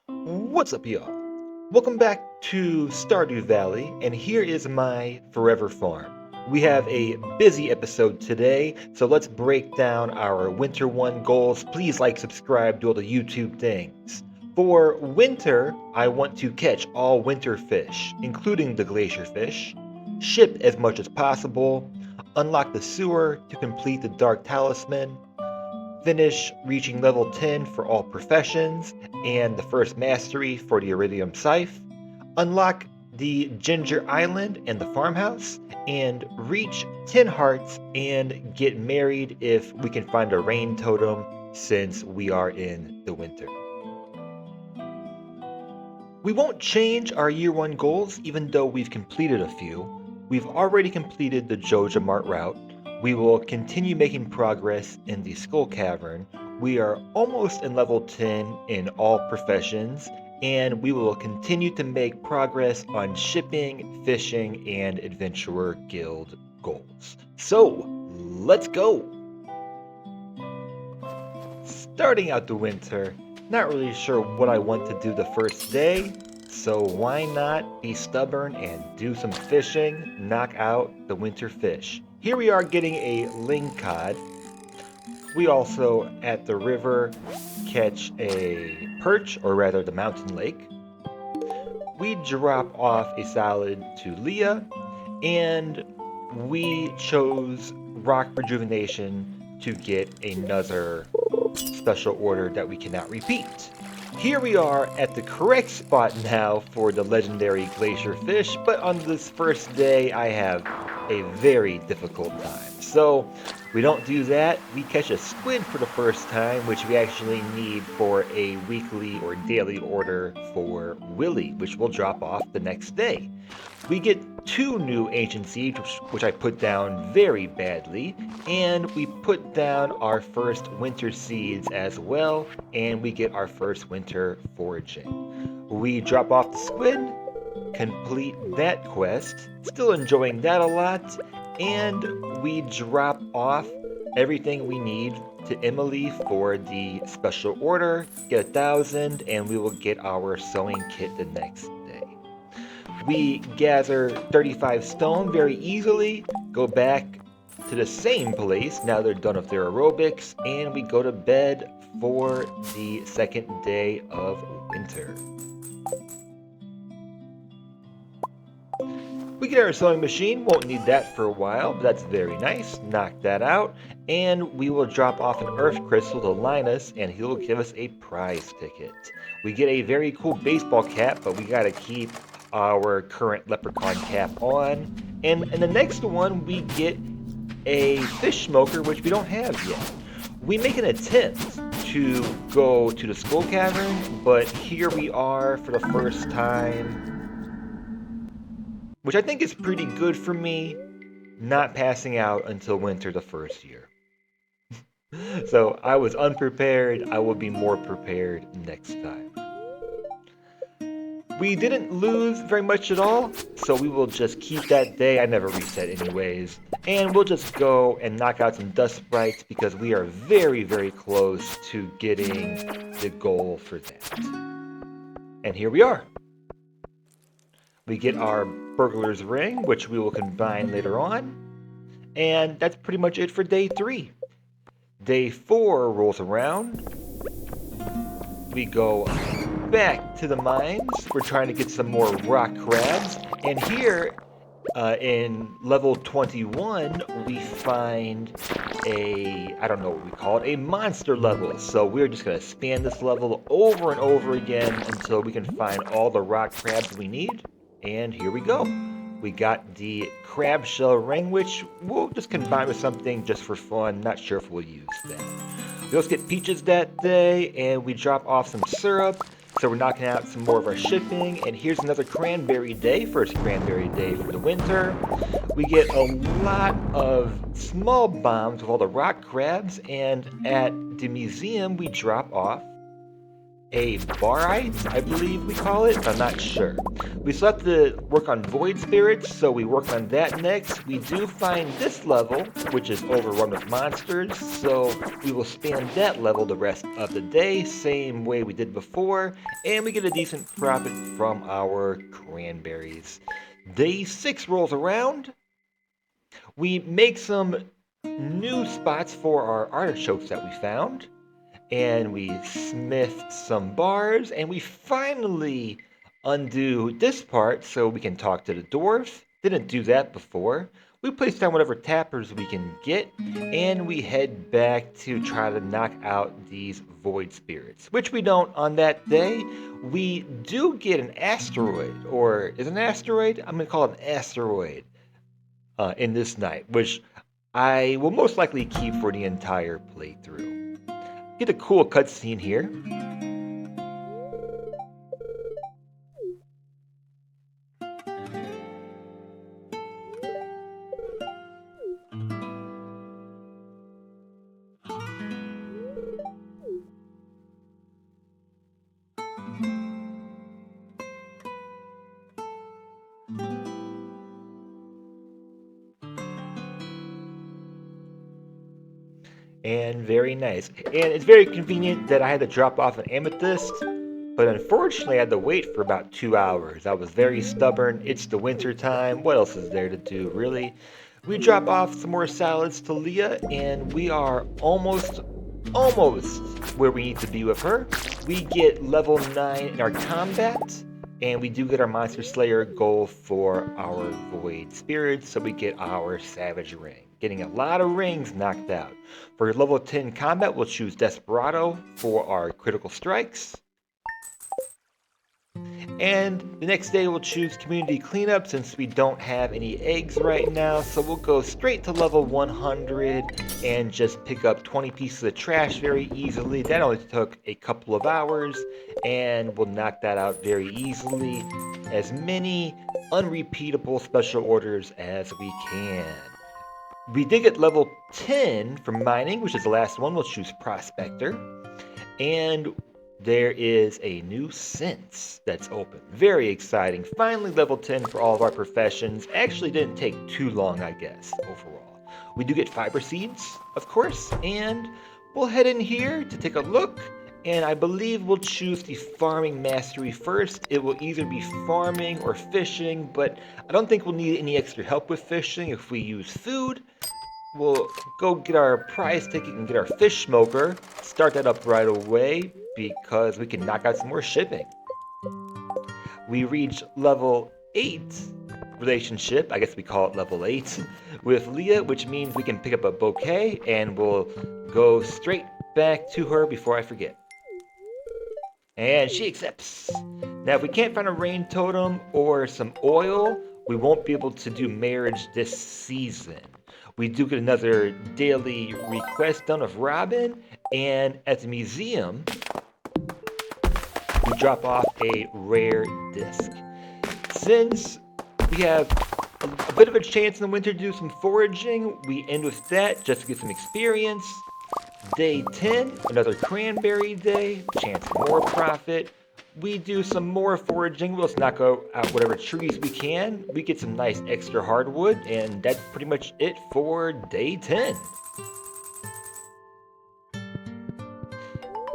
What's up, y'all? Welcome back to Stardew Valley, and here is my forever farm. We have a busy episode today, so let's break down our Winter 1 goals. Please like, subscribe, do all the YouTube things. For winter, I want to catch all winter fish, including the glacier fish, ship as much as possible, unlock the sewer to complete the Dark Talisman, finish reaching level 10 for all professions and the first mastery for the Iridium Scythe, unlock the Ginger Island and the farmhouse, and reach 10 hearts and get married if we can find a rain totem since we are in the winter. We won't change our year 1 goals even though we've completed a few. We've already completed the Joja Mart route. We will continue making progress in the Skull Cavern. We are almost in level 10 in all professions, and we will continue to make progress on shipping, fishing, and Adventurer Guild goals. So, let's go! Starting out the winter, not really sure what I want to do the first day, so why not be stubborn and do some fishing, knock out the winter fish. Here we are getting a lingcod. We also, at the river, catch a perch, or rather the mountain lake. We drop off a salad to Leah, and we chose rock rejuvenation to get another special order that we cannot repeat. Here we are at the correct spot now for the legendary glacier fish, but on this first day I have a very difficult time. So we don't do that. We catch a squid for the first time, which we actually need for a weekly or daily order for Willy, which will drop off the next day. We get 2 new ancient seeds, which I put down very badly, and we put down our first winter seeds as well, and we get our first winter foraging. We drop off the squid, complete that quest, still enjoying that a lot, and we drop off everything we need to Emily for the special order, get 1,000, and we will get our sewing kit the next day. We gather 35 stone very easily, go back to the same place now they're done with their aerobics, and we go to bed for the second day of winter. We get our sewing machine, won't need that for a while, but that's very nice. Knock that out, and we will drop off an earth crystal to Linus, and he'll give us a prize ticket. We get a very cool baseball cap, but we gotta keep our current leprechaun cap on. And in the next one, we get a fish smoker, which we don't have yet. We make an attempt to go to the Skull Cavern, but here we are for the first time, which I think is pretty good for me, not passing out until winter the first year. So I was unprepared. I will be more prepared next time. We didn't lose very much at all, so we will just keep that day. I never reset anyways. And we'll just go and knock out some dust sprites because we are very, very close to getting the goal for that. And here we are. We get our burglar's ring, which we will combine later on. And that's pretty much it for day 3. Day 4 rolls around. We go back to the mines. We're trying to get some more rock crabs. And here, in level 21, we find I don't know what we call it, a monster level. So we're just going to span this level over and over again until we can find all the rock crabs we need. And here we go. We got the crab shell ring, which we'll just combine with something just for fun. Not sure if we'll use that. We also get peaches that day, and we drop off some syrup. So we're knocking out some more of our shipping. And here's another cranberry day, first cranberry day for the winter. We get a lot of small bombs with all the rock crabs. And at the museum, we drop off a barite, I believe we call it. I'm not sure. We still have to work on void spirits, so we work on that next. We do find this level, which is overrun with monsters, so we will spam that level the rest of the day, same way we did before, and we get a decent profit from our cranberries. Day 6 rolls around. We make some new spots for our artichokes that we found, and we smithed some bars, and we finally undo this part so we can talk to the dwarf. Didn't do that before. We place down whatever tappers we can get, and we head back to try to knock out these void spirits, which we don't on that day. We do get an asteroid, or is it an asteroid? I'm gonna call it an asteroid in this night, which I will most likely keep for the entire playthrough. Get a cool cutscene here. And very nice. And it's very convenient that I had to drop off an amethyst, but unfortunately I had to wait for about 2 hours. I was very stubborn. It's the winter time. What else is there to do, really? We drop off some more salads to Leah, and we are almost where we need to be with her. We get level 9 in our combat, and we do get our Monster Slayer goal for our Void Spirits, so we get our Savage Ring. Getting a lot of rings knocked out. For level 10 combat, we'll choose Desperado for our critical strikes. And the next day we'll choose community cleanup since we don't have any eggs right now. So we'll go straight to level 100 and just pick up 20 pieces of trash very easily. That only took a couple of hours, and we'll knock that out very easily. As many unrepeatable special orders as we can. We did get level 10 from mining, which is the last one. We'll choose Prospector. And there is a new sense that's open. Very exciting. Finally level 10 for all of our professions. Actually didn't take too long, I guess, overall. We do get fiber seeds, of course, and we'll head in here to take a look. And I believe we'll choose the farming mastery first. It will either be farming or fishing, but I don't think we'll need any extra help with fishing if we use food. We'll go get our prize ticket and get our fish smoker. Start that up right away because we can knock out some more shipping. We reach level 8 relationship, I guess we call it level 8, with Leah, which means we can pick up a bouquet, and we'll go straight back to her before I forget. And she accepts. Now, if we can't find a rain totem or some oil, we won't be able to do marriage this season. We do get another daily request done of Robin, and at the museum, we drop off a rare disc. Since we have a bit of a chance in the winter to do some foraging, we end with that just to get some experience. Day 10, another cranberry day, chance for more profit. We do some more foraging. We'll just knock out whatever trees we can. We get some nice extra hardwood, and that's pretty much it for day 10.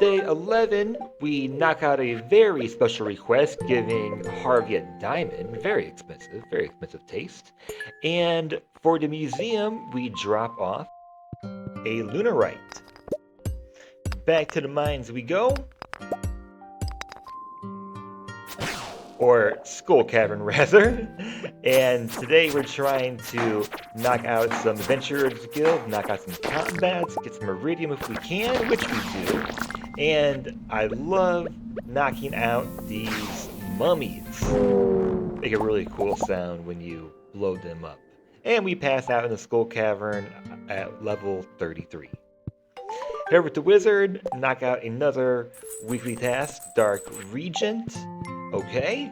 Day 11, we knock out a very special request, giving Harvey a diamond. Very expensive taste. And for the museum, we drop off a lunarite. Back to the mines we go. Or Skull Cavern, rather. And today we're trying to knock out some Adventurers Guild, knock out some combats, get some Iridium if we can, which we do. And I love knocking out these mummies. Make a really cool sound when you blow them up. And we pass out in the Skull Cavern at level 33. Head over to Wizard, knock out another weekly task, Dark Regent. Okay,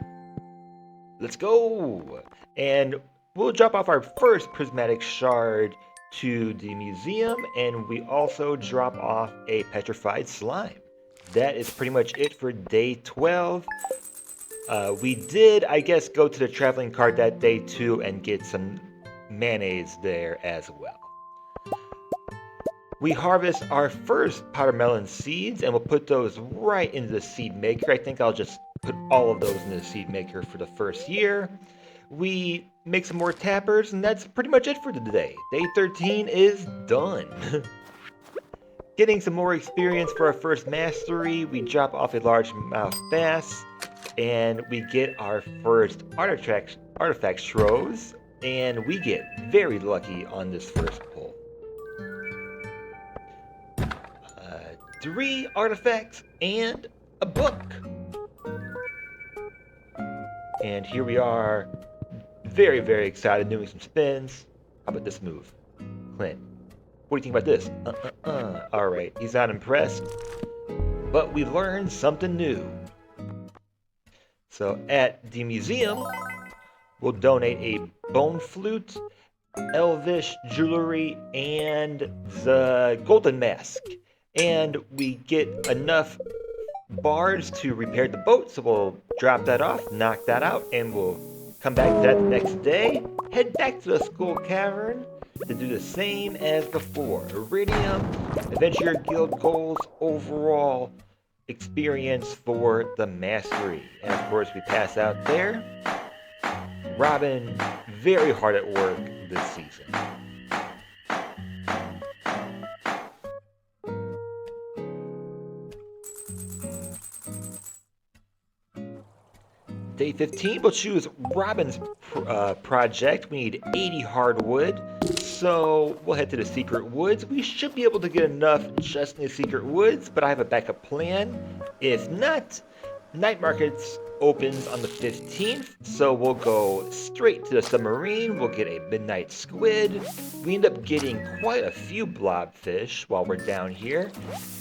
let's go. And we'll drop off our first prismatic shard to the museum, and we also drop off a petrified slime. that is pretty much it for day 12. We did, I guess, go to the traveling cart that day too and get some mayonnaise there as well. We harvest our first watermelon seeds and we'll put those right into the seed maker. I think I'll just put all of those in the seed maker for the first year. We make some more tappers and that's pretty much it for today. Day 13 is done. Getting some more experience for our first mastery, we drop off a largemouth bass and we get our first artifact throws, and we get very lucky on this first pull. 3 artifacts and a book. And here we are, very, very excited, doing some spins. How about this move? Clint, what do you think about this? Alright, he's not impressed. But we learned something new. So at the museum, we'll donate a bone flute, elvish jewelry, and the golden mask. And we get enough bars to repair the boat, so we'll drop that off, knock that out, and we'll come back to that the next day, head back to the Skull Cavern to do the same as before. Iridium, Adventure Guild goals, overall experience for the mastery. And of course we pass out there. Robin, very hard at work this season. Day 15, we'll choose Robin's project. We need 80 hardwood, so we'll head to the secret woods. We should be able to get enough just in the secret woods, but I have a backup plan. If not, night markets opens on the 15th, so we'll go straight to the submarine. We'll get a midnight squid. We end up getting quite a few blobfish while we're down here,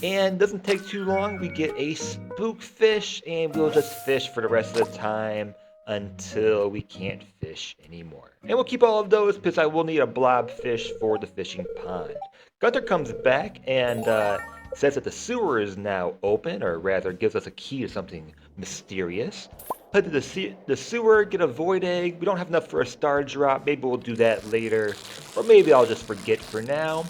and doesn't take too long. We get a spookfish, and we'll just fish for the rest of the time until we can't fish anymore. And we'll keep all of those because I will need a blobfish for the fishing pond. Gunther comes back and says that the sewer is now open, or rather gives us a key to something mysterious. Head to the sewer, get a void egg. We don't have enough for a star drop. Maybe we'll do that later, or maybe I'll just forget for now.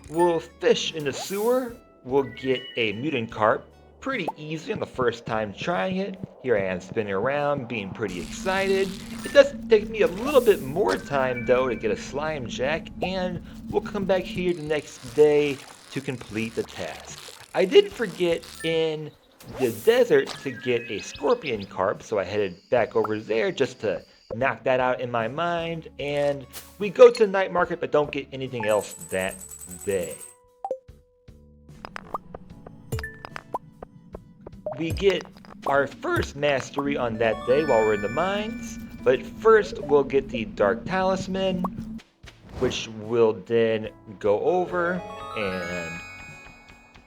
We'll fish in the sewer. We'll get a mutant carp. Pretty easy on the first time trying it. Here I am spinning around, being pretty excited. It does take me a little bit more time though to get a slime jack, and we'll come back here the next day to complete the task. I did forget in the desert to get a scorpion carp, so I headed back over there just to knock that out in my mind, and we go to the night market but don't get anything else that day. We get our first mastery on that day while we're in the mines, but first we'll get the Dark Talisman, which will then go over and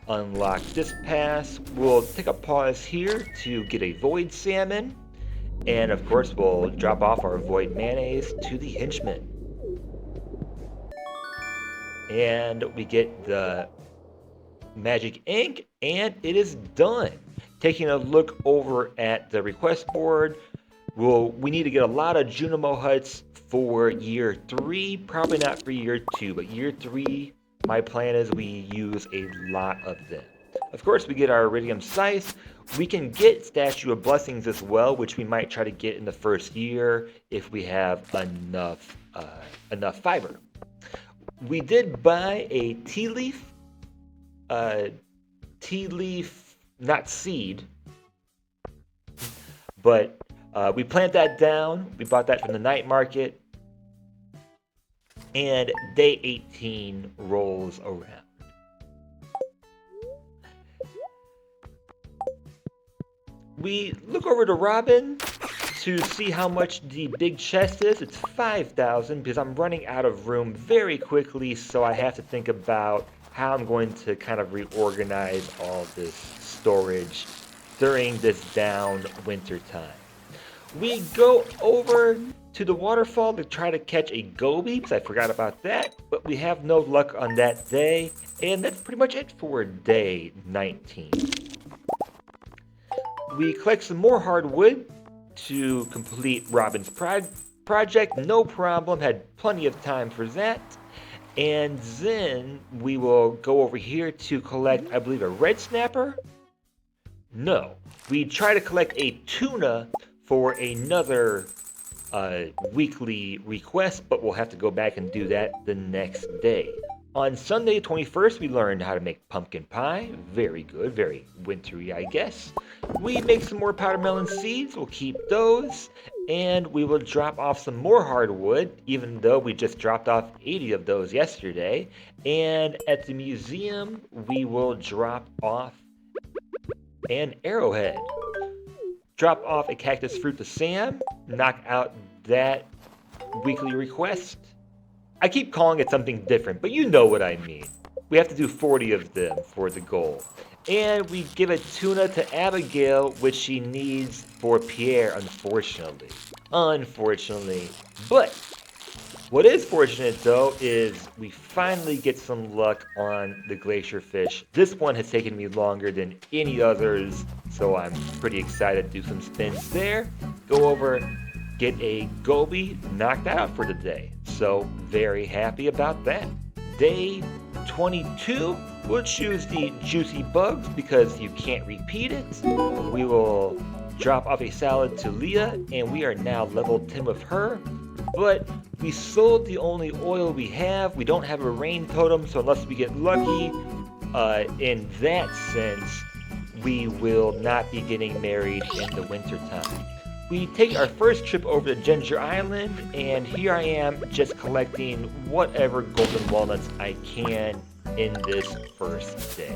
unlock this pass. We'll take a pause here to get a Void Salmon, and of course we'll drop off our Void Mayonnaise to the Henchman. And we get the Magic Ink, and it is done. Taking a look over at the request board, we need to get a lot of Junimo huts for year 3, probably not for year 2, but year 3, my plan is we use a lot of them. Of course, we get our Iridium Scythe. We can get Statue of Blessings as well, which we might try to get in the first year if we have enough fiber. We did buy a tea leaf, not seed, but we plant that down. We bought that from the night market, and day 18 rolls around. We look over to Robin to see how much the big chest is. It's 5,000 because I'm running out of room very quickly, so I have to think about how I'm going to kind of reorganize all this storage during this down winter time. We go over to the waterfall to try to catch a goby, because I forgot about that, but we have no luck on that day, and that's pretty much it for day 19. we collect some more hardwood to complete Robin's project. No problem, had plenty of time for that. And then we will go over here to collect, I believe, a red snapper. No, we try to collect a tuna for another weekly request, but we'll have to go back and do that the next day. On Sunday 21st, we learned how to make pumpkin pie. Very good, very wintry, I guess. We make some more powder melon seeds. We'll keep those. And we will drop off some more hardwood, even though we just dropped off 80 of those yesterday. And at the museum, we will drop off an arrowhead. Drop off a cactus fruit to Sam. Knock out that weekly request. I keep calling it something different, but you know what I mean. We have to do 40 of them for the goal. And we give a tuna to Abigail, which she needs for Pierre, unfortunately. But what is fortunate, though, is we finally get some luck on the glacier fish. This one has taken me longer than any others, so I'm pretty excited to do some spins there. Go over, get a goby, knock that out for the day. So very happy about that. Day 22, we'll choose the juicy bugs because you can't repeat it. We will drop off a salad to Leah, and we are now level 10 with her. But we sold the only oil we have. We don't have a rain totem, so unless we get lucky, in that sense, we will not be getting married in the winter time. We take our first trip over to Ginger Island, and here I am just collecting whatever golden walnuts I can in this first day.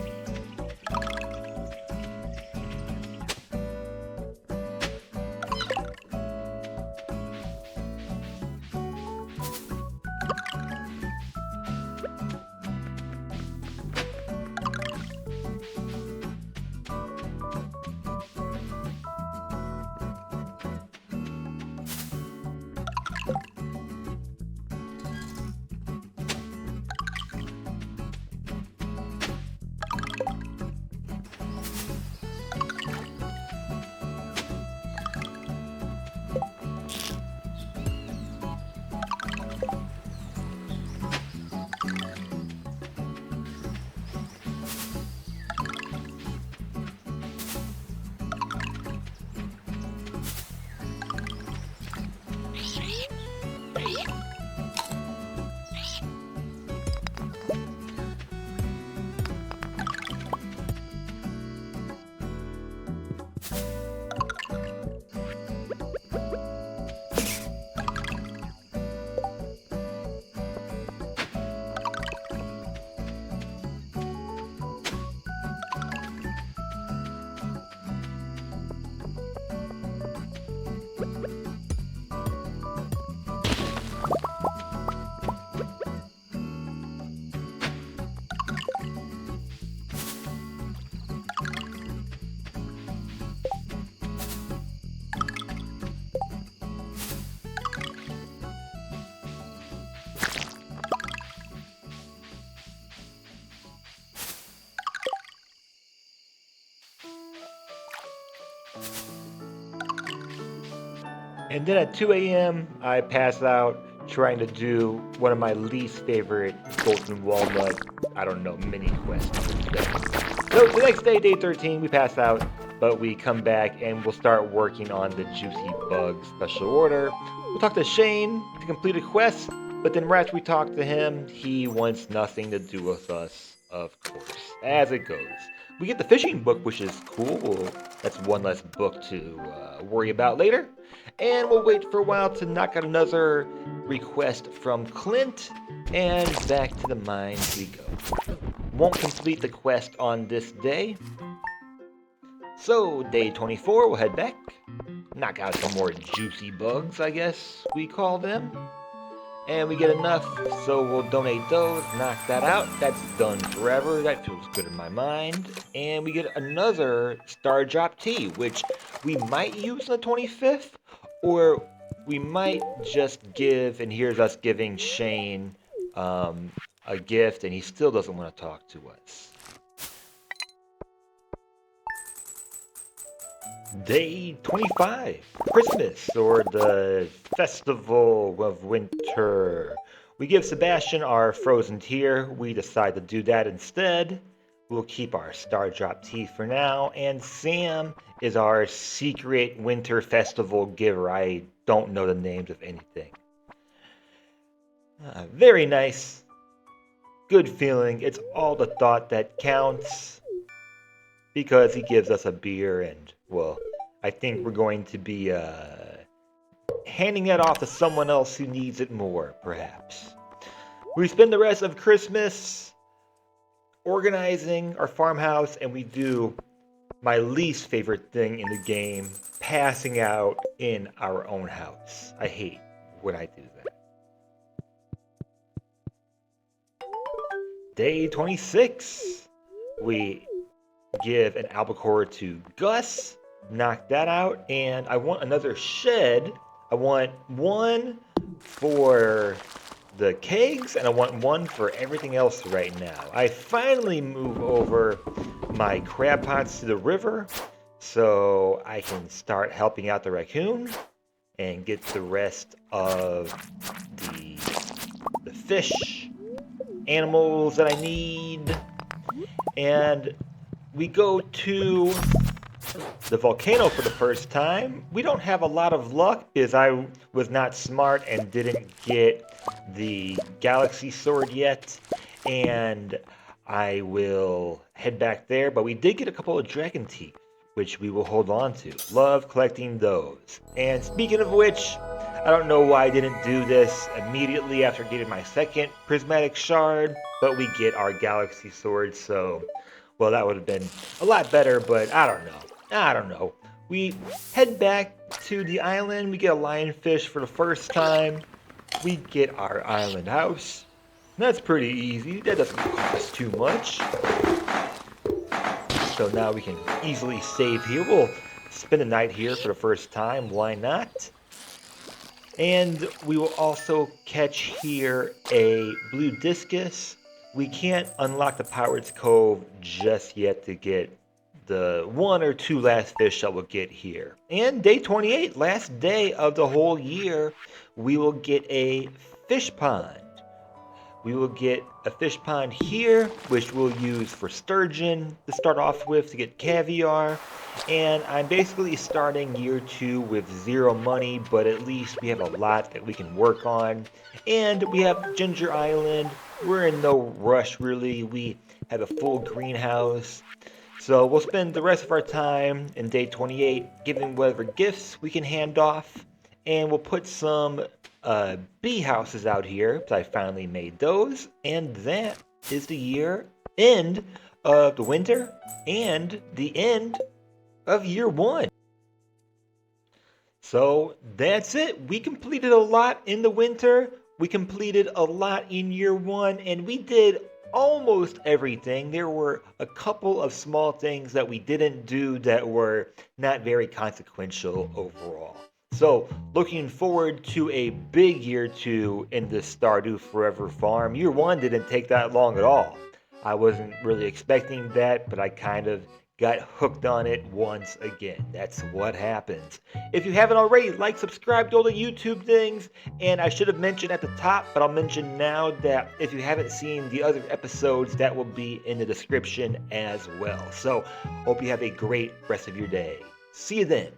And then at 2 a.m., I pass out trying to do one of my least favorite golden walnut, I don't know, mini quests. So the next day, day 13, we pass out, but we come back and we'll start working on the Juicy Bug special order. We'll talk to Shane to complete a quest, but then right after we talk to him, he wants nothing to do with us, of course, as it goes. We get the fishing book, which is cool. That's one less book to worry about later. And we'll wait for a while to knock out another request from Clint. And back to the mine we go. Won't complete the quest on this day. So, day 24, we'll head back. Knock out some more juicy bugs, I guess we call them. And we get enough, so we'll donate those, knock that out. That's done forever. That feels good in my mind. And we get another Star Drop Tea, which we might use on the 25th, or we might just give, and here's us giving Shane a gift, and he still doesn't want to talk to us. Day 25, Christmas, or the Festival of Winter. We give Sebastian our frozen tier. We decide to do that instead. We'll keep our Star Drop tea for now. And Sam is our secret Winter Festival giver. I don't know the names of anything. Very nice. Good feeling. It's all the thought that counts. Because he gives us a beer and, well, I think we're going to be handing that off to someone else who needs it more, perhaps. We spend the rest of Christmas organizing our farmhouse, and we do my least favorite thing in the game, passing out in our own house. I hate when I do that. Day 26. We give an albacore to Gus, knock that out, and I want another shed. I want one for the kegs, and I want one for everything else right now. I finally move over my crab pots to the river so I can start helping out the raccoon and get the rest of the fish animals that I need. And we go to the volcano for the first time. We don't have a lot of luck because I was not smart and didn't get the galaxy sword yet. And I will head back there, but we did get a couple of dragon teeth, which we will hold on to. Love collecting those. And speaking of which, I don't know why I didn't do this immediately after getting my second prismatic shard, but we get our galaxy sword, so, well, that would have been a lot better, but I don't know. We head back to the island. We get a lionfish for the first time. We get our island house. That's pretty easy. That doesn't cost too much. So now we can easily save here. We'll spend the night here for the first time. Why not? And we will also catch here a blue discus. We can't unlock the Pirate's Cove just yet to get the one or two last fish that we'll get here. And day 28, last day of the whole year, we will get a fish pond. We will get a fish pond here, which we'll use for sturgeon to start off with to get caviar. And I'm basically starting year 2 with 0 money, but at least we have a lot that we can work on. And we have Ginger Island. We're in no rush, really. We have a full greenhouse. So we'll spend the rest of our time in day 28 giving whatever gifts we can hand off. And we'll put some bee houses out here, because I finally made those. And that is the year end of the winter and the end of year 1. So that's it. We completed a lot in the winter. We completed a lot in year 1, and we did almost everything. There were a couple of small things that we didn't do that were not very consequential overall. So, looking forward to a big year 2 in the Stardew Forever farm. Year 1 didn't take that long at all. I wasn't really expecting that, but I kind of got hooked on it once again. That's what happens. If you haven't already, like, subscribe to all the YouTube things. And I should have mentioned at the top, but I'll mention now that if you haven't seen the other episodes, that will be in the description as well. So, hope you have a great rest of your day. See you then.